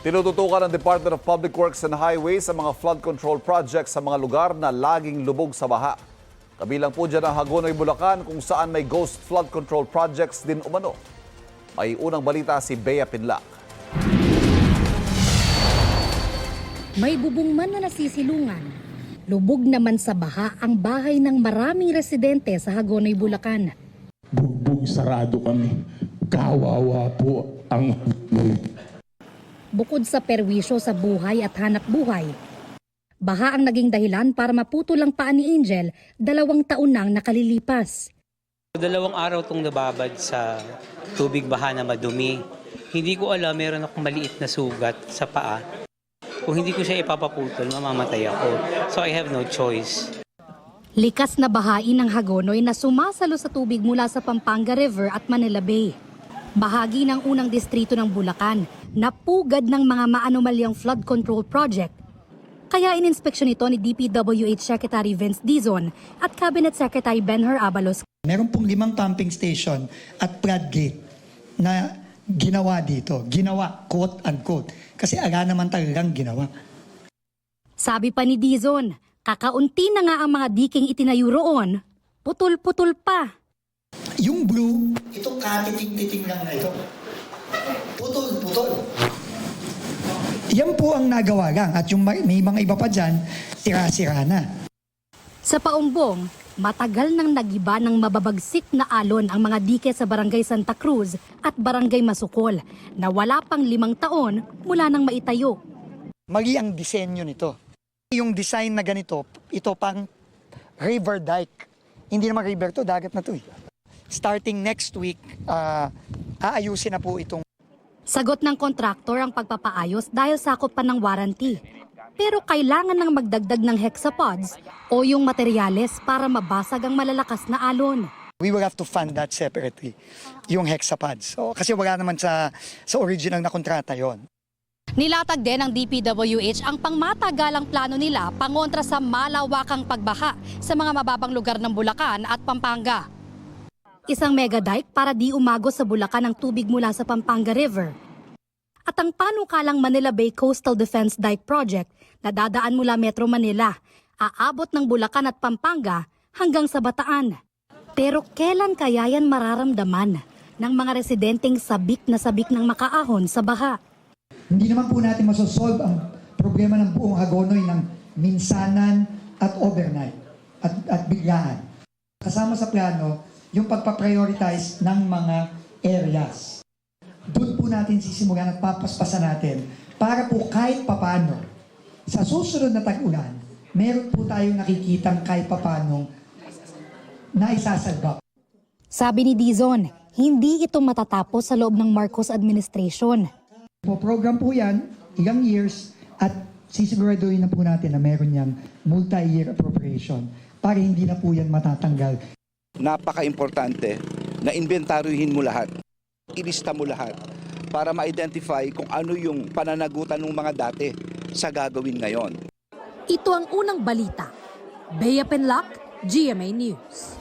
Tinututukan ng Department of Public Works and Highways sa mga flood control projects sa mga lugar na laging lubog sa baha. Kabilang po dyan ang Hagonoy, Bulacan kung saan may ghost flood control projects din umano. May unang balita si Bea Pinlac. May bubong man na nasisilungan. Lubog naman sa baha ang bahay ng maraming residente sa Hagonoy, Bulacan. Bugbog sarado kami. Kawawa po ang Bukod sa perwisyo sa buhay at hanap buhay, baha ang naging dahilan para maputol ang paa ni Angel 2 taon nang nakalilipas. 2 araw itong nababad sa tubig baha na madumi. Hindi ko alam, meron akong maliit na sugat sa paa. Kung hindi ko siya ipapaputol, mamamatay ako. So I have no choice. Likas na bahain ng Hagonoy na sumasalo sa tubig mula sa Pampanga River at Manila Bay. Bahagi ng unang distrito ng Bulacan, napugad ng mga maanomalyang flood control project. Kaya ininspeksyon ito ni DPWH Secretary Vince Dizon at Cabinet Secretary Benhur Abalos. Meron pong 5 pumping station at floodgate na ginawa dito. Ginawa, quote-unquote. Kasi aga naman talagang ginawa. Sabi pa ni Dizon, kakaunti na nga ang mga diking itinayo roon, putol-putol pa. Yung blue, ito katiting-titing lang na ito. Putol-putol. Yan po ang nagawa lang. At yung may mga iba pa dyan, sira-sira na. Sa Paumbong, matagal nang nagiba ng mababagsik na alon ang mga dike sa Barangay Santa Cruz at Barangay Masukol na wala pang 5 taon mula nang maitayo. Mali ang disenyo nito. Yung design na ganito, ito pang river dike. Hindi naman river to, dagat na to eh. Starting next week, aayusin na po itong. Sagot ng kontraktor ang pagpapaayos dahil sakop pa ng warranty. Pero kailangan nang magdagdag ng hexapods o yung materyales para mabasag ang malalakas na alon. We will have to fund that separately, yung hexapods. So, kasi wala naman sa original na kontrata yon. Nilatag din ng DPWH ang pangmatagalang plano nila pangontra sa malawakang pagbaha sa mga mababang lugar ng Bulacan at Pampanga. Isang mega dike para di umagos sa Bulacan ang tubig mula sa Pampanga River. At ang panukalang Manila Bay Coastal Defense Dike Project na dadaan mula Metro Manila, aabot ng Bulacan at Pampanga hanggang sa Bataan. Pero kailan kaya yan mararamdaman ng mga residenteng sabik na sabik ng makaahon sa baha? Hindi naman po natin masosolve ang problema ng buong Hagonoy ng minsanan at overnight at biglaan. Kasama sa plano, yung pagpaprioritize ng mga areas. Doon po natin sisimulan at papaspasan natin para po kahit papano, sa susunod na tag-ulan, meron po tayong nakikitang kahit papano na isasalba. Sabi ni Dizon, hindi ito matatapos sa loob ng Marcos administration. Po program po yan, ilang years, at sisiguraduhin na po natin na meron niyang multi-year appropriation para hindi na po yan matatanggal. Napaka-importante na inventaryohin mo lahat, ilista mo lahat para ma-identify kung ano yung pananagutan ng mga dati sa gagawin ngayon. Ito ang unang balita. Bea Pinlac, GMA News.